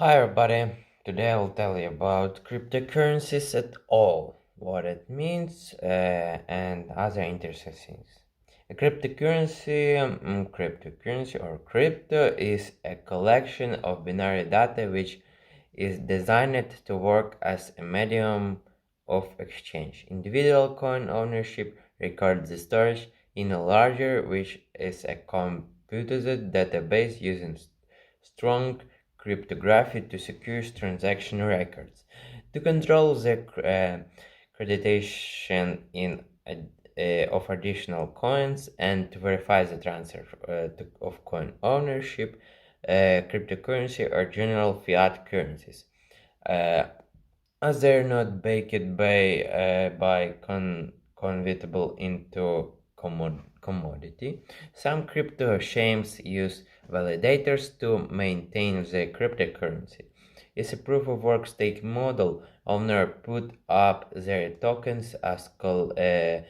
Hi everybody, today I'll tell you about cryptocurrencies at all, what it means, and other interesting things. Cryptocurrency or crypto is a collection of binary data which is designed to work as a medium of exchange. Individual coin ownership records the storage in a ledger, which is a computed database using strong cryptography to secure transaction records, to control the creditation of additional coins, and to verify the transfer of coin ownership. Cryptocurrency are general fiat currencies. Uh, as they're not backed by convertible into commodity, some crypto exchanges use validators to maintain the cryptocurrency. It's a proof of work stake model. Owner put up their tokens as collateral.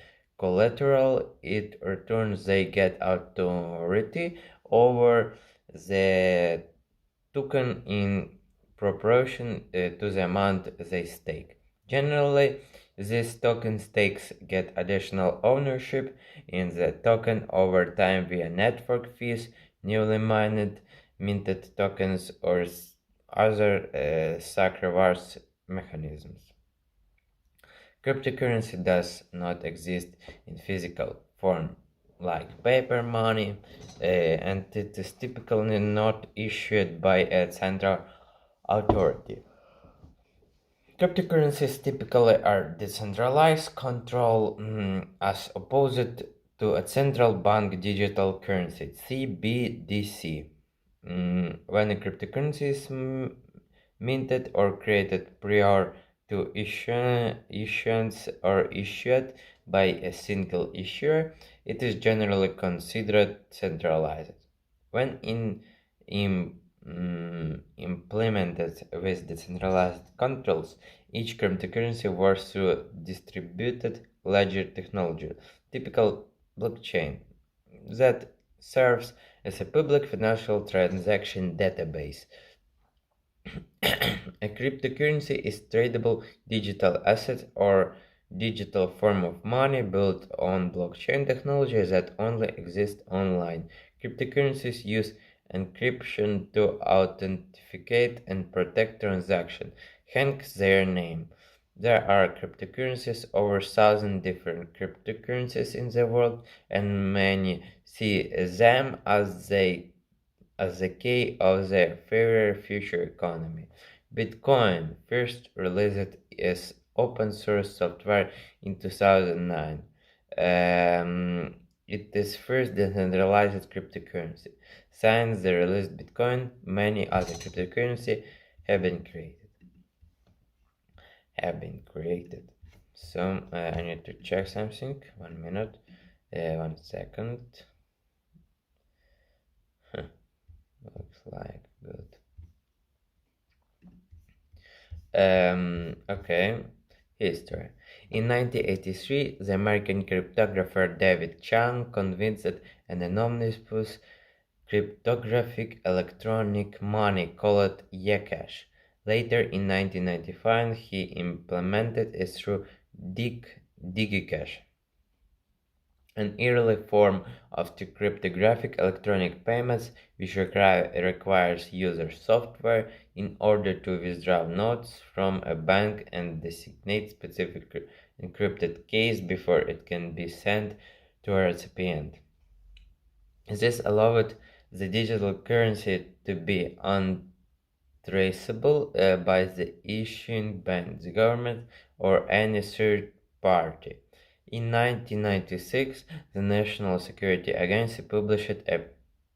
It returns they get authority over the token in proportion to the amount they stake. Generally, these token stakes get additional ownership in the token over time via network fees, newly minted tokens, or other rewards mechanisms. Cryptocurrency does not exist in physical form like paper money, and it is typically not issued by a central authority. Cryptocurrencies typically are decentralized control as opposed to a central bank digital currency (CBDC). When a cryptocurrency is minted or created prior to issuance or issued by a single issuer, it is generally considered centralized. When implemented with decentralized controls, each cryptocurrency works through distributed ledger technology, typical blockchain, that serves as a public financial transaction database. A cryptocurrency is tradable digital asset or digital form of money built on blockchain technology that only exists online. Cryptocurrencies use encryption to authenticate and protect transactions, hence their name. There are cryptocurrencies, over 1,000 different cryptocurrencies in the world, and many see them as the key of the fairer future economy. Bitcoin first released as open source software in 2009. It is first decentralized cryptocurrency. Since the release Bitcoin, many other cryptocurrencies have been created. So I need to check something. 1 minute. 1 second. Looks like good. Okay. History. In 1983, the American cryptographer David Chang convinced an anonymous cryptographic electronic money called Ycash. Later, in 1995, he implemented it through DigiCash, an early form of the cryptographic electronic payments which requires user software in order to withdraw notes from a bank and designate specific encrypted keys before it can be sent to a recipient. This allowed the digital currency to be untraceable by the issuing bank, the government, or any third party. In 1996, the National Security Agency published a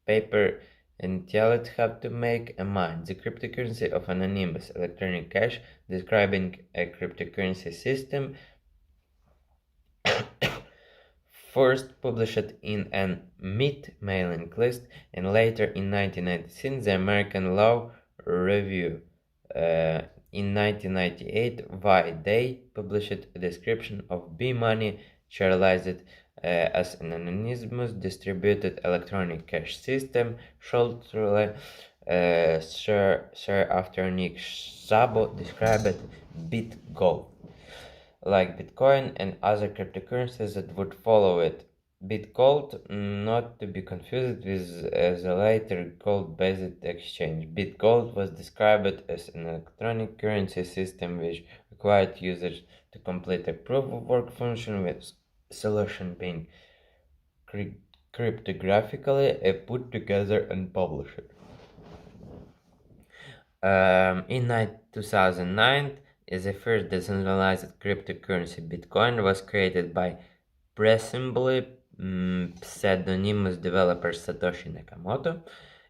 paper entitled "How to Make a Mine: The Cryptocurrency of Anonymous Electronic Cash," describing a cryptocurrency system first published in an MIT mailing list, and later in 1996 the American Law Review. In 1998, Day published a description of B-Money, serialized as an anonymous distributed electronic cash system, shortly Sir after Nick Szabo described BitGold, like Bitcoin and other cryptocurrencies that would follow it. BitGold, not to be confused with the later gold-based exchange. BitGold was described as an electronic currency system which required users to complete a proof-of-work function, with solution being cryptographically put together and published. In 2009, the first decentralized cryptocurrency Bitcoin was created by presumably pseudonymous developer Satoshi Nakamoto.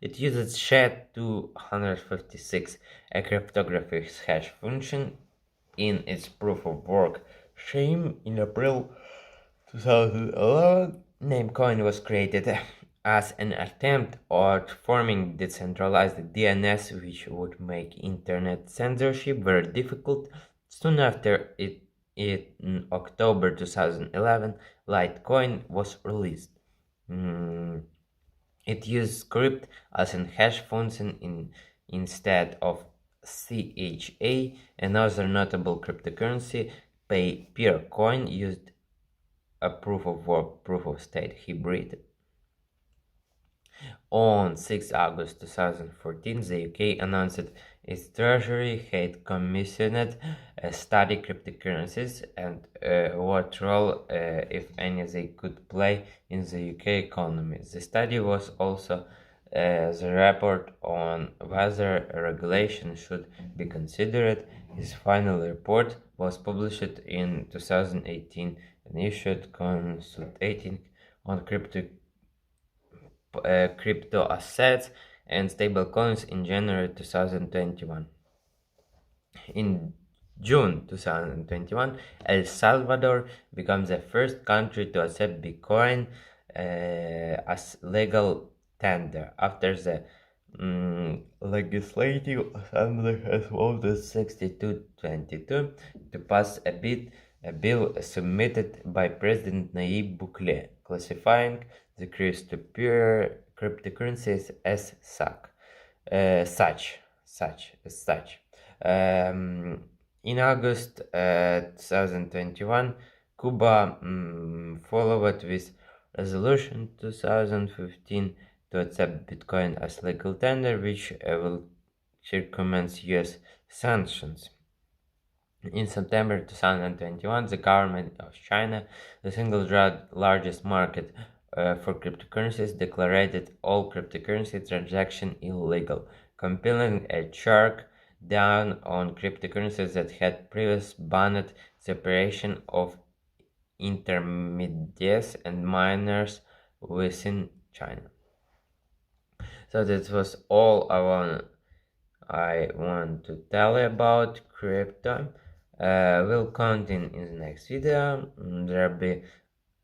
It uses SHA-256, a cryptographic hash function, in its proof-of-work scheme. In April 2011, Namecoin was created as an attempt at forming decentralized DNS, which would make internet censorship very difficult. Soon after in October 2011, Litecoin was released. It used script as a hash function instead of CHA. Another notable cryptocurrency, Peercoin, used a proof-of-work, proof-of-stake hybrid. On 6 August 2014, the UK announced its Treasury had commissioned a study cryptocurrencies and what role, if any, they could play in the UK economy. The study was also the report on whether regulation should be considered. His final report was published in 2018 and issued consulting on crypto assets and stablecoins in January 2021. In June 2021, El Salvador becomes the first country to accept Bitcoin as legal tender after the Legislative Assembly has voted 62-22 to pass a bill submitted by President Nayib Bukele, classifying the cryptocurrencies as such. In August 2021, Cuba followed with Resolution 2015 to accept Bitcoin as legal tender, which will circumvent US sanctions. In September 2021, the government of China, the single largest market for cryptocurrencies, declared all cryptocurrency transactions illegal, compelling a crack down on cryptocurrencies that had previously banned the operation of intermediaries and miners within China. So that was all I want to tell you about crypto. We'll continue in the next video.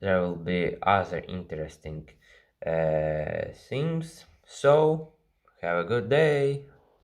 There will be other interesting things. So have a good day.